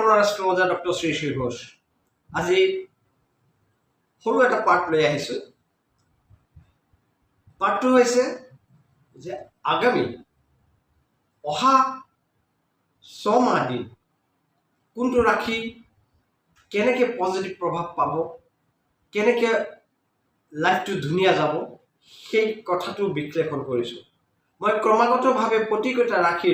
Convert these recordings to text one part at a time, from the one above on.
আপোনাৰ astrologer doctor Shri Shri Ghosh. আজি সৰু এটা পাৰ্ট লৈ আহিছোঁ। পাৰ্টটো হৈছে যে আগামী অহা 6 মাহ দিন কোনটো ৰাশি কেনেকৈ পজিটিভ প্ৰভাৱ পাব, কেনেকৈ লাইফটো ধুনীয়া যাব, সেই কথাটো বিশ্লেষণ কৰিছোঁ। মই ক্ৰমাগতভাৱে প্ৰতিকেইটা ৰাশিৰ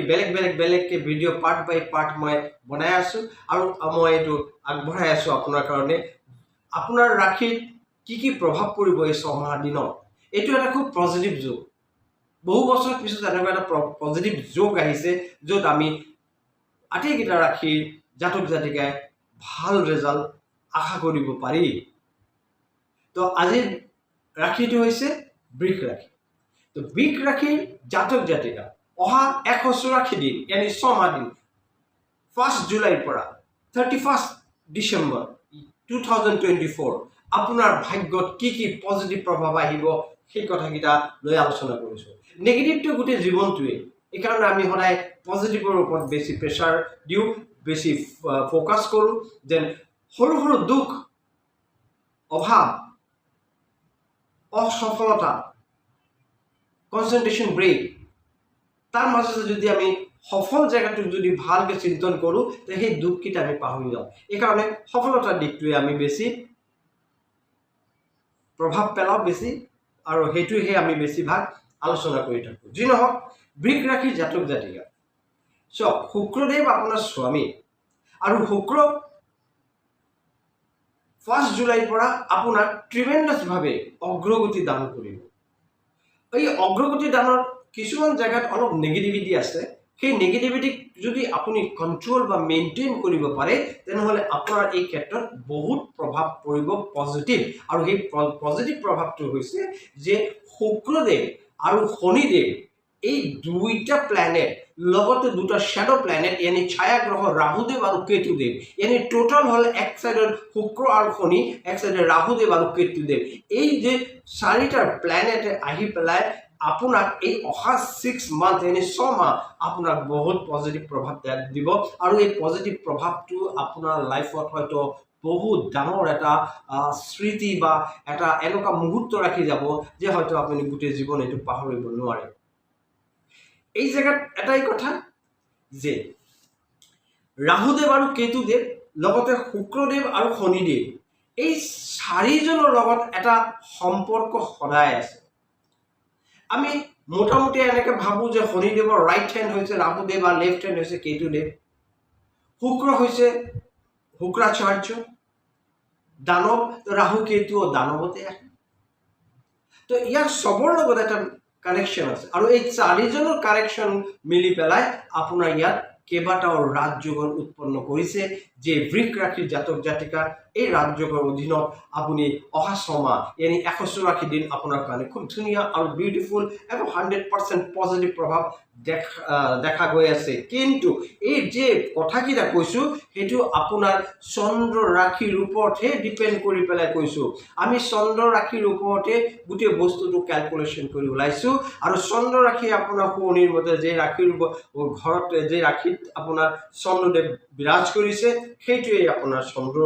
বেলেগকৈ ভিডিঅ' পাৰ্ট বাই পাৰ্ট মই বনাই আছোঁ আৰু মই এইটো আগবঢ়াই আছোঁ আপোনাৰ কাৰণে। আপোনাৰ ৰাশিত কি প্ৰভাৱ পৰিব এই 6 মাহ দিনত, এইটো এটা খুব পজিটিভ যোগ। বহু বছৰ পিছত এনেকুৱা এটা পজিটিভ যোগ আহিছে য'ত আমি আটাইকেইটা ৰাশিৰ জাতক জাতিকাই ভাল ৰেজাল্ট আশা কৰিব পাৰি। তো আজিৰ ৰাশিটো হৈছে বৃষ ৰাশি। তো বৃষ ৰাশিৰ জাতক জাতিকা অহা 184 দিন यानी 6 মাহ দিন 1 জুলাইৰ পৰা 31 ডিচেম্বৰ 2024 আপোনাৰ ভাগ্যত কি পজিটিভ প্ৰভাৱ আহিব সেই কথাকেইটা লৈ আলোচনা কৰিছোঁ। নেগেটিভটো গোটেই জীৱনটোৱে, এইকাৰণে আমি সদায় পজিটিভৰ ওপৰত বেছি প্ৰেছাৰ দিওঁ, বেছি ফ'কাছ কৰোঁ, যেন সৰু সৰু দুখ, অভাৱ, অসফলতা, কনচেন্ট্ৰেশ্যন ব্ৰেক, তাৰ মাজতে যদি আমি সফল জেগাটোক যদি ভালকৈ চিন্তন কৰোঁ তে সেই দুখকেইটা আমি পাহৰি যাওঁ। এইকাৰণে সফলতাৰ দিশটোৱে আমি বেছি প্ৰভাৱ পেলাওঁ বেছি, আৰু সেইটোহে আমি বেছিভাগ আলোচনা কৰি থাকোঁ। যি নহওক, বৃষ ৰাশিৰ জাতক জাতিকা চাওক, শুক্ৰদেৱ আপোনাৰ স্বামী আৰু শুক্ৰ 1 জুলাইৰ পৰা আপোনাক ট্ৰিমেণ্ডাছভাৱে অগ্ৰগতি দান কৰিব। এই অগ্ৰগতি দানৰ কিছুমান জেগাত অলপ নেগেটিভিটি আছে। সেই নেগেটিভিটিক যদি আপুনি কণ্ট্ৰল বা মেইনটেইন কৰিব পাৰে তেনেহ'লে আপোনাৰ এই ক্ষেত্ৰত বহুত প্ৰভাৱ পৰিব পজিটিভ। আৰু সেই পজিটিভ প্ৰভাৱটো হৈছে যে শুক্ৰদেৱ আৰু শনিদেৱ এই দুইটা প্লেনেট লগতে দুটা শ্যাডো প্লেনেট यानी ছায়া গ্ৰহ ৰাহুদেৱ আৰু কেতুদেৱ, यानी টোটাল হ'ল এক সাইডৰ শুক্ৰ আৰু শনি, এক সাইডে ৰাহুদেৱ আৰু কেতুদেৱ, এই যে চাৰিটা প্লেনেটে আহি পেলাই আপোনাক এই অহা 6 মান্থ यानी 6 মাহ আপোনাক বহুত পজিটিভ প্ৰভাৱ দিব। আৰু এই পজিটিভ প্ৰভাৱটো আপোনাৰ লাইফত হয়তো বহুত ডাঙৰ এটা স্মৃতি বা এটা এনেকুৱা মুহূৰ্ত ৰাখি যাব যে হয়তো আপুনি গোটেই জীৱন এইটো পাহৰিব নোৱাৰে। এই জেগাত এটাই কথা যে ৰাহুদেৱ আৰু কেতুদেৱ লগতে শুক্ৰদেৱ আৰু শনিদেৱ এই চাৰিজনৰ লগত এটা সম্পৰ্ক সদায় আছে। আমি মোটামুটি এনেকৈ ভাবোঁ যে শনিদেৱৰ ৰাইট হেণ্ড হৈছে ৰাহুদেৱ আৰু লেফ্ট হেণ্ড হৈছে কেতুদেৱ, শুক্ৰ হৈছে শুক্ৰাচাৰ্য, দানৱ, ৰাহু কেতুও দানৱতে আহে। তো ইয়াৰ চবৰ লগত এটা কানেকশ্যন আছে, আৰু এই চাৰিজনৰ কানেকশ্যন মিলি পেলাই আপোনাৰ ইয়াত কেইবাটাও ৰাজযোগৰ উৎপন্ন কৰিছে যে বৃষ ৰাশিৰ জাতক জাতিকাৰ এই ৰাজযোগৰ অধীনত আপুনি অহা 6 মাহ यानी 184 দিন আপোনাৰ কাৰণে খুব ধুনীয়া আৰু বিউটিফুল এবং 100% পজিটিভ প্ৰভাৱ দেখা গৈ আছে। কিন্তু এই যে কথাকেইটা কৈছোঁ সেইটো আপোনাৰ চন্দ্ৰ ৰাশিৰ ওপৰতহে ডিপেণ্ড কৰি পেলাই কৈছোঁ। আমি চন্দ্ৰ ৰাশিৰ ওপৰতে গোটেই বস্তুটো কেলকুলেশ্যন কৰি ওলাইছোঁ। আৰু চন্দ্ৰ ৰাশি আপোনাৰ শনিৰ মতে যে ৰাশিৰ ঘৰত যে ৰাশিত আপোনাৰ চন্দ্ৰদেৱ বিৰাজ কৰিছে সেইটোৱেই আপোনাৰ চন্দ্ৰ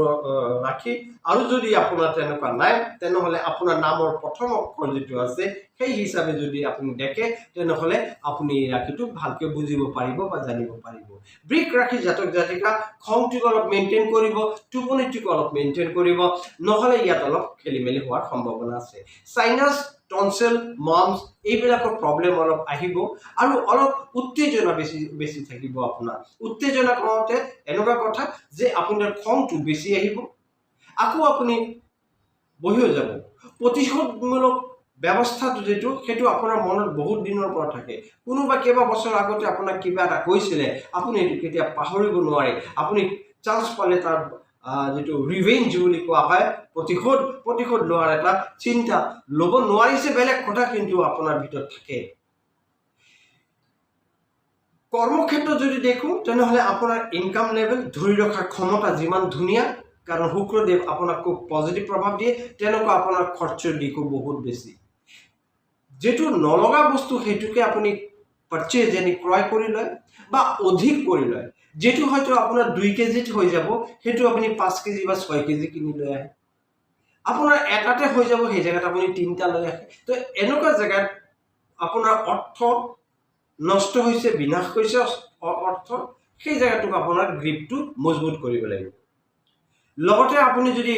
ৰাশি। আৰু যদি আপোনাৰ তেনেকুৱা নাই তেনেহ'লে আপোনাৰ নামৰ প্ৰথম অক্ষৰ যিটো আছে সেই হিচাপে যদি আপুনি দেখে তেনেহ'লে আপুনি এই ৰাশিটো ভালকৈ বুজিব পাৰিব বা জানিব পাৰিব। বৃষ ৰাশিৰ জাতক জাতিকা খংটোক অলপ মেইনটেইন কৰিব, টোপনিটোক অলপ মেইনটেইন কৰিব, নহ'লে ইয়াত অলপ খেলি মেলি হোৱাৰ সম্ভাৱনা আছে। চাইনাছ, টনচিল, মামছ এইবিলাকৰ প্ৰব্লেম অলপ আহিব আৰু অলপ উত্তেজনা বেছি থাকিব। আপোনাৰ উত্তেজনা কৰোঁতে এনেকুৱা কথা যে আপোনাৰ খংটো বেছি আহিব, আকৌ আপুনি বহিও যাব। প্ৰতিশোধমূলক ব্যৱস্থাটো যিটো সেইটো আপোনাৰ মনত বহুত দিনৰ পৰা থাকে। কোনোবা কেইবা বছৰ আগতে আপোনাক কিবা এটা কৈছিলে, আপুনি এইটো কেতিয়া পাহৰিব নোৱাৰে। আপুনি চান্স পালে তাৰ যিটো ৰিভেঞ্জ বুলি কোৱা হয়, প্ৰতিশোধ লোৱাৰ এটা চিন্তা ল'ব নোৱাৰিছে বেলেগ কথা, কিন্তু আপোনাৰ ভিতৰত থাকে। কৰ্মক্ষেত্ৰত যদি দেখোঁ তেনেহ'লে আপোনাৰ ইনকাম লেভেল ধৰি ৰখাৰ ক্ষমতা যিমান ধুনীয়া, কাৰণ শুক্ৰদেৱ আপোনাক খুব পজিটিভ প্ৰভাৱ দিয়ে, তেনেকুৱা আপোনাৰ খৰচৰ দিশো বহুত বেছি। যিটো নলগা বস্তু সেইটোকে আপুনি পাৰ্চেজ yani ক্ৰয় কৰি লয় বা অধিক কৰি লয়, যেটো হয়তো আপোনাৰ 2 কেজিত হৈ যাব সেইটো আপুনি 5 কেজি বা 6 কেজি কিনি লৈ আহে। আপোনাৰ এটাতে হৈ যাব সেই জায়গাত আপুনি 3টা লৈ আহে। তো এনেকুৱা জায়গাত আপোনাৰ অৰ্থ নষ্ট হৈছে, বিনাশ হৈছে অৰ্থ, সেই জায়গাটোক আপোনাৰ গ্ৰিপটো মজবুত কৰিব লাগিব। লগতে আপুনি যদি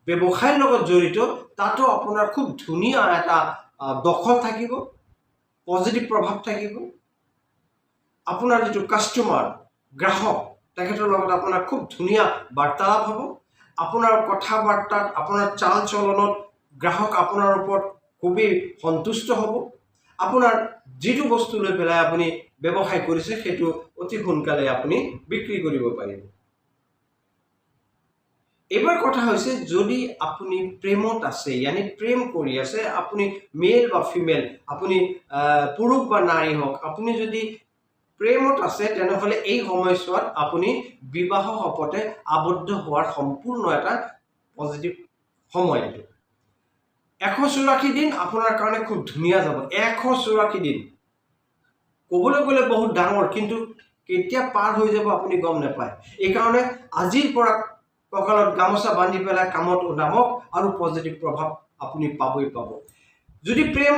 ব্যৱসায়ৰ লগত জড়িত তাতো আপোনাৰ খুব ধুনীয়া এটা দখল থাকিব, পজিটিভ প্ৰভাৱ থাকিব। আপোনাৰ যেটো কাস্টমাৰ গ্ৰাহক তেখেতৰ লগত আপোনাৰ খুব ধুনীয়া বাৰ্তালাপ হ'ব। আপোনাৰ কথা বাৰ্তাত, আপোনাৰ চাল চলনত গ্ৰাহক আপোনাৰ ওপৰত খুবেই সন্তুষ্ট হ'ব। আপোনাৰ যেটো বস্তু লৈ পেলাই আপুনি ব্যৱসায় কৰিছে সেইটো অতি সোনকালে আপুনি বিক্ৰী কৰিব পাৰিব। এবাৰ কথা হৈছে যদি আপুনি প্ৰেমত আছে yani প্ৰেম কৰি আছে, আপুনি মেল বা ফিমেল, আপুনি পুৰুষ বা নাৰী হওক, আপুনি যদি প্ৰেমত আছে তেনেহলে এই সময়ছোৱাত আপুনি বিবাহ শপথে আবদ্ধ হোৱাৰ সম্পূৰ্ণ এটা পজিটিভ সময়। এটো 184 দিন আপোনাৰ কাৰণে খুব ধুনীয়া যাব। 184 দিন ক'বলৈ গ'লে বহুত ডাঙৰ, কিন্তু কেতিয়া পাৰ হৈ যাব আপুনি গম নাপায়। এই কাৰণে আজিৰ পৰা কঁকালত গামোচা বান্ধি পেলাই কামত নামক আৰু পজিটিভ প্ৰভাৱ আপুনি পাবই পাব। যদি প্ৰেম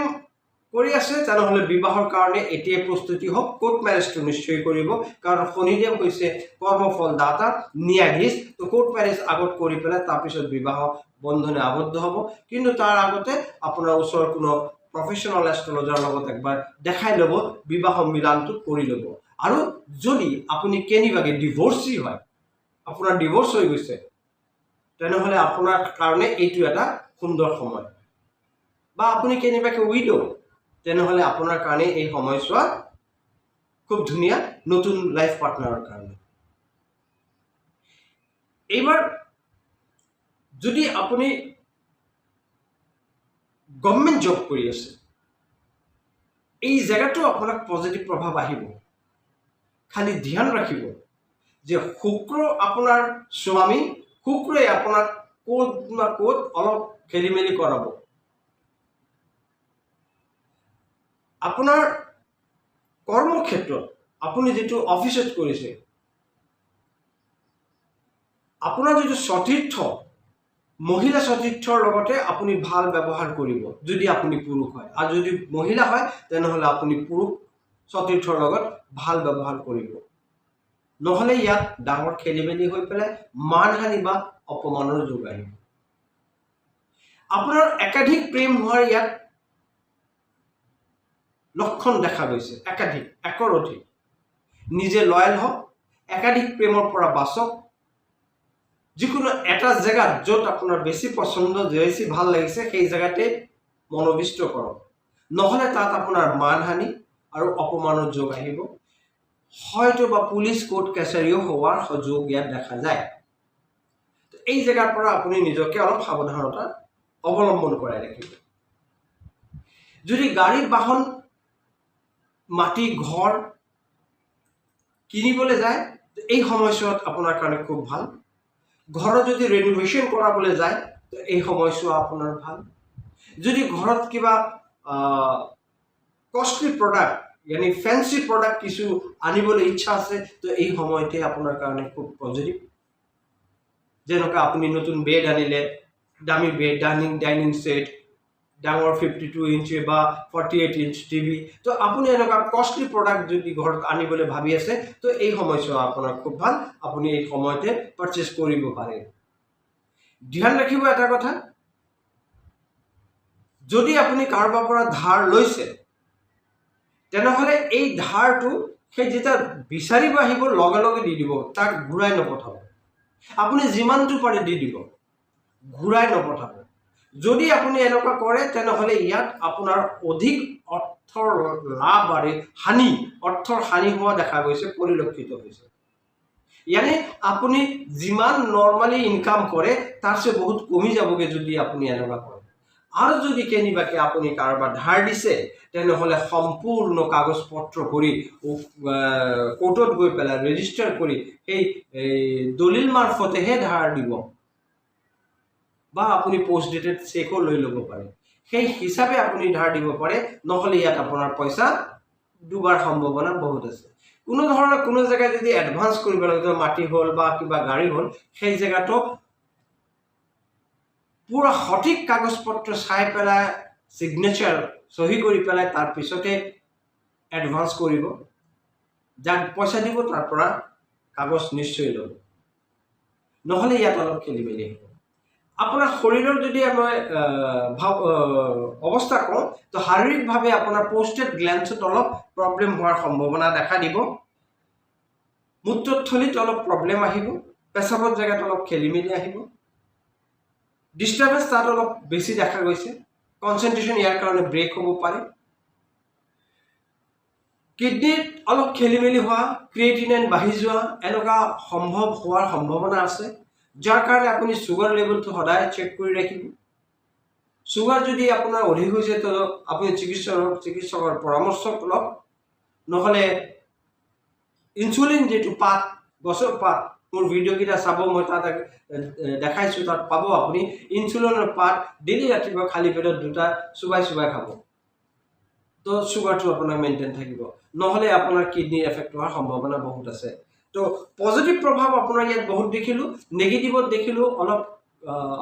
কৰি আছে তেনেহলে বিবাহৰ কাৰণে এতিয়াই প্ৰস্তুতি হওক। কোৰ্ট ম্যাৰেজটো নিশ্চয় কৰিব, কাৰণ শনিদেৱ হৈছে কৰ্মফল দাতা, ন্যায়াধীশ। তো কোৰ্ট ম্যাৰেজ আগত কৰি পেলাই তাৰ পিছত বিবাহ বন্ধনে আবদ্ধ হ'ব। কিন্তু তাৰ আগতে আপোনাৰ ওচৰৰ কোনো প্ৰফেশনাল এষ্ট্ৰলজাৰ লগত একবাৰ দেখাই ল'ব, বিবাহ মিলানটো কৰি ল'ব। আৰু যদি আপুনি কেনিবাকে ডিভোৰ্সি হয়, আপোনাৰ ডিভোৰ্স হৈ গৈছে, তেনেহলে আপোনাৰ কাৰণে এইটো এটা সুন্দৰ সময়। বা আপুনি কেনিবাকে উইডো, তেনেহলে আপোনাৰ কাৰণে এই সময়ছোৱা খুব ধুনীয়া নতুন লাইফ পাৰ্টনাৰৰ কাৰণে। এইবাৰ যদি আপুনি গভৰ্নমেন্ট জব কৰি আছে, এই জায়গাটো আপোনাক পজিটিভ প্ৰভাৱ আহিব। খালি ধ্যান ৰাখিব যে শুক্ৰ আপোনাৰ স্বামী, শুক্ৰই আপোনাক ক'ত না ক'ত অলপ খেলিমেলি কৰাব। আপোনাৰ কৰ্মক্ষেত্ৰত আপুনি যেটো অফিচত কৰিছে, আপোনাৰ যেটো সতীৰ্থ মহিলা সতীৰ্থৰ লগতে আপুনি ভাল ব্যৱহাৰ কৰিব যদি আপুনি পুৰুষ হয়, আৰু যদি মহিলা হয় তেনেহলে আপুনি পুৰুষ সতীৰ্থৰ লগত ভাল ব্যৱহাৰ কৰিব। নহলে ইয়াত ডাঙৰ খেলিমেলি হৈ পেলাই মানহানি বা অপমানৰ যোগ আহিব। আপোনাৰ একাধিক প্ৰেম হোৱাৰ ইয়াত লক্ষণ দেখা গৈছে, একাধিক, একৰ অধিক। নিজে লয়াল হওক, একাধিক প্ৰেমৰ পৰা বাচক। যিকোনো এটা জায়গাত য'ত আপোনাৰ বেছি পছন্দ, বেছি ভাল লাগিছে সেই জায়গাতে মনোবিষ্ট কৰক। নহলে তাত আপোনাৰ মানহানি আৰু অপমানৰ যোগ আহিব। হয়তো বা পুলিশ কোৰ্ট কাছাৰীও হোৱাৰ সুযোগ ইয়াত দেখা যায়। এই জায়গাৰ পৰা আপুনি নিজকে অলপ সাৱধানতা অৱলম্বন কৰাই ৰাখিব। যদি গাড়ী বাহন, মাটি, ঘৰ কিনিবলৈ যায়, এই সময়ছোৱাত আপোনাৰ কাৰণে খুব ভাল। ঘৰত যদি ৰেনোভেশন কৰাবলৈ যায়, এই সময়ছোৱা আপোনাৰ ভাল। যদি ঘৰত কিবা costly product yani fancy product কিছু আনিবলৈ ইচ্ছা আছে, তো এই সময়তে আপোনাৰ কাৰণে খুব পজিটিভ। যেনেকৈ আপুনি নতুন বেড আনিলে, দামী বেড, ডাইনিং সেট, ডাঙৰ 52 ইঞ্চি বা 48 ইঞ্চি টিভি, তো আপুনি এনেকুৱা কষ্টলি প্ৰডাক্ট যদি ঘৰত আনিবলৈ ভাবি আছে, তো এই সময়ছোৱা আপোনাৰ খুব ভাল। আপুনি এই সময়তে পাৰচেজ কৰিব পাৰে। ধ্যান ৰাখিব এটা কথা, যদি আপুনি কাৰোবাৰ পৰা ধাৰ লৈছে, তেনেহলে এই ধাৰটো সেই যেতিয়া বিচাৰিব আহিব লগে লগে দি দিব, তাক ঘূৰাই নপঠাব। আপুনি যিমানটো পাৰে দি দিব, ঘূৰাই নপঠাব। যদি আপুনি এনেকুৱা কৰে তেনেহলে ইয়াত আপোনাৰ অধিক অৰ্থৰ লাভ আৰু হানি, অৰ্থৰ হানি হোৱা দেখা গৈছে, পৰিলক্ষিত হৈছে। yani আপুনি যিমান নৰ্মালি ইনকাম কৰে তাৰছে বহুত কমি যাবগে যদি আপুনি এনেকুৱা কৰে। আৰু যদি কেনিবাকে আপুনি কাৰোবাৰ ধাৰ দিছে, তেনেহলে সম্পূৰ্ণ কাগজ পত্ৰ কৰি কোৰ্টত গৈ পেলাই ৰেজিষ্টাৰ কৰি এই দলিল মাৰফতেহে ধাৰ দিব, বা আপুনি পোষ্ট ডেটেড চেকো লৈ ল'ব পাৰে। সেই হিচাপে আপুনি ধাৰ দিব পাৰে, নহলে ইয়াত আপোনাৰ পইচা ডুবাৰ সম্ভাৱনা বহুত আছে। কোনো ধৰণৰ কোনো জেগাত যদি এডভান্স কৰিব লাগে, মাটি হ'ল বা কিবা গাড়ী হ'ল, সেই জেগাটো পুৰা সঠিক কাগজ পত্ৰ চাই পেলাই সিগনেচাৰ সহি কৰি পেলাই তাৰ পিছতে এডভান্স কৰিব। যাক পইচা দিব তাৰ পৰা কাগজ নিশ্চয় ল'ব, নহ'লে ইয়াত অলপ খেলি মেলি হ'ব। আপোনাৰ শৰীৰৰ যদি আমি অৱস্থা কওঁ, তো শাৰীৰিকভাৱে আপোনাৰ পোষ্টেড গ্লেন্সত অলপ প্ৰব্লেম হোৱাৰ সম্ভাৱনা দেখা দিব। মূত্ৰথলীত অলপ প্ৰব্লেম আহিব, পেচাবৰ জেগাত অলপ খেলি মেলি আহিব, ডিষ্টাৰ্বেন্স তাত অলপ বেছি দেখা গৈছে, কনচেন্ট্ৰেশ্যন ইয়াৰ কাৰণে ব্ৰেক হ'ব পাৰে। কিডনিত অলপ খেলি মেলি হোৱা, ক্ৰিয়েটিনিন বাঢ়ি যোৱা এনেকুৱা সম্ভৱ হোৱাৰ সম্ভাৱনা আছে, যাৰ কাৰণে আপুনি চুগাৰ লেভেলটো সদায় চেক কৰি ৰাখিব। চুগাৰ যদি আপোনাৰ অধিক হৈছে তো আপুনি চিকিৎসকৰ পৰামৰ্শ লওক, নহ'লে ইনচুলিন যিটো পাত, গছৰ পাত, মোৰ ভিডিঅ'কেইটা চাব, মই তাত দেখাইছোঁ, তাত পাব আপুনি ইনচুলিনৰ পাত ডেইলি ৰাতিপুৱা খালী পেটত 2টা চুবাই খাব, তো চুগাৰটো আপোনাৰ মেইনটেইন থাকিব, নহ'লে আপোনাৰ কিডনিৰ এফেক্ট হোৱাৰ সম্ভাৱনা বহুত আছে। তো পজিটিভ প্ৰভাৱ আপোনাৰ ইয়াত বহুত দেখিলোঁ, নেগেটিভত দেখিলোঁ অলপ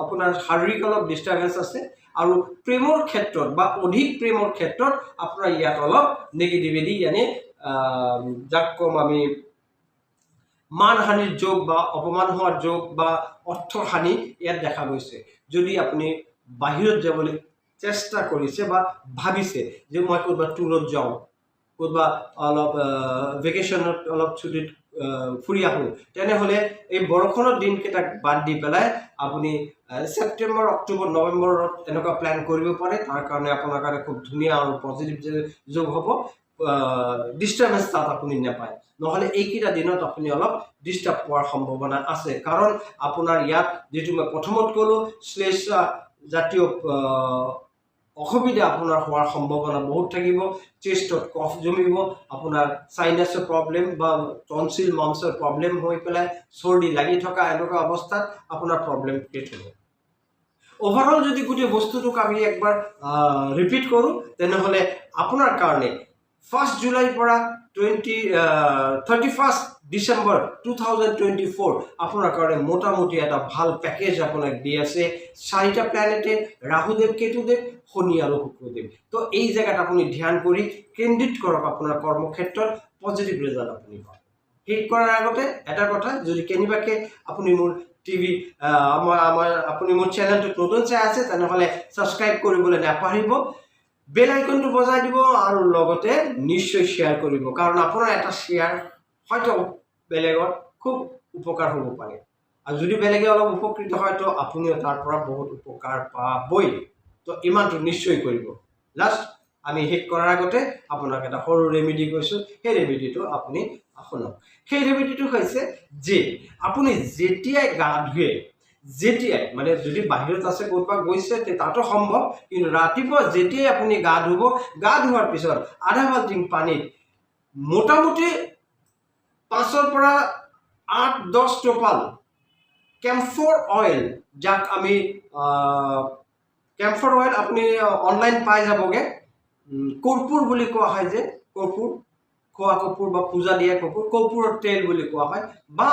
আপোনাৰ শাৰীৰিক অলপ ডিষ্টাৰ্বেন্স আছে, আৰু প্ৰেমৰ ক্ষেত্ৰত বা অধিক প্ৰেমৰ ক্ষেত্ৰত আপোনাৰ ইয়াত অলপ নেগেটিভিটি, ইয়ানি যাক কম আমি মানহানিৰ যোগ বা অপমান হোৱাৰ যোগ বা অৰ্থৰ হানি ইয়াত দেখা গৈছে। যদি আপুনি বাহিৰত যাবলৈ চেষ্টা কৰিছে বা ভাবিছে যে মই ক'ৰবাত ট্যুৰত যাওঁ, ক'ৰবাত অলপ ভেকেশ্যনত অলপ ছুটিত ফুৰি আহোঁ, তেনেহ'লে এই বৰষুণৰ দিনকেইটাক বাদ দি পেলাই আপুনি ছেপ্টেম্বৰ, অক্টোবৰ, নৱেম্বৰত এনেকুৱা প্লেন কৰিব পাৰে। তাৰ কাৰণে আপোনাৰ কাৰণে খুব ধুনীয়া আৰু পজিটিভ যোগ হ'ব, ডিষ্টাৰ্বেন্স তাত আপুনি নাপায়। নহ'লে এইকেইটা দিনত আপুনি অলপ ডিষ্টাৰ্ব পোৱাৰ সম্ভাৱনা আছে, কাৰণ আপোনাৰ ইয়াত যিটো মই প্ৰথমত ক'লোঁ, শ্লেষ্মা জাতীয় অসুবিধা আপোনাৰ হোৱাৰ সম্ভাৱনা বহুত থাকিব। চেষ্টত কফ জমিব, আপোনাৰ চাইনাছৰ প্ৰব্লেম বা টনচিল মামছৰ প্ৰব্লেম হৈ পেলাই চৰ্দি লাগি থকা এনেকুৱা অৱস্থাত আপোনাৰ প্ৰব্লেম ক্ৰিয়েট হ'ব। অভাৰঅল যদি গোটেই বস্তুটোক আমি একবাৰ ৰিপিট কৰোঁ, তেনেহ'লে আপোনাৰ কাৰণে 1 জুলাইৰ পৰা 31 ডিচেম্বৰ 2024 আপোনাৰ কাৰণে মোটামুটি এটা ভাল পেকেজ আপোনাক দি আছে। 4টা প্লেনেটে, ৰাহুদেৱ, কেতুদেৱ, শনি আৰু শুক্ৰদেৱ। তো এই জেগাত আপুনি ধ্যান কৰি কেন্দ্ৰিত কৰক আপোনাৰ কৰ্মক্ষেত্ৰত, পজিটিভ ৰিজাল্ট আপুনি পাব। শেষ কৰাৰ আগতে এটা কথা, যদি কেনেবাকৈ আপুনি মোৰ আপুনি মোৰ চেনেলটোত নতুন চাই আছে, তেনেহ'লে ছাবস্ক্ৰাইব কৰিবলৈ নাপাহৰিব, বেল আইকনটো বজাই দিব, আৰু লগতে নিশ্চয় শ্বেয়াৰ কৰিব, কাৰণ আপোনাৰ এটা শ্বেয়াৰ হয়তো বেলেগৰ খুব উপকাৰ হ'ব পাৰে, আৰু যদি বেলেগে অলপ উপকৃত হয় তো আপুনিও তাৰ পৰা বহুত উপকাৰ পাবই। তো ইমানটো নিশ্চয় কৰিব। লাষ্ট আমি শেষ কৰাৰ আগতে আপোনাক এটা সৰু ৰেমেডি কৈছোঁ, সেই ৰেমেডিটো আপুনি শুনক। সেই ৰেমেডিটো হৈছে যে আপুনি যেতিয়াই গা ধুৱে, যেতিয়াই মানে যদি বাহিৰত আছে, ক'ৰবাত গৈছে, তাতো সম্ভৱ, কিন্তু ৰাতিপুৱা যেতিয়াই আপুনি গা ধুব, গা ধোৱাৰ পিছত আধা বাল্টিং পানীত মোটামুটি 5ৰ পৰা 8-10 টোপাল কেম্ফৰ অইল, যাক আমি কেম্ফৰ অইল আপুনি অনলাইন পাই যাবগৈ, কৰ্পূৰ বুলি কোৱা হয় যে, কৰ্পূৰ, খোৱা কৰ্পূৰ বা পূজা দিয়া কৰ্পূৰৰ তেল বুলি কোৱা হয়, বা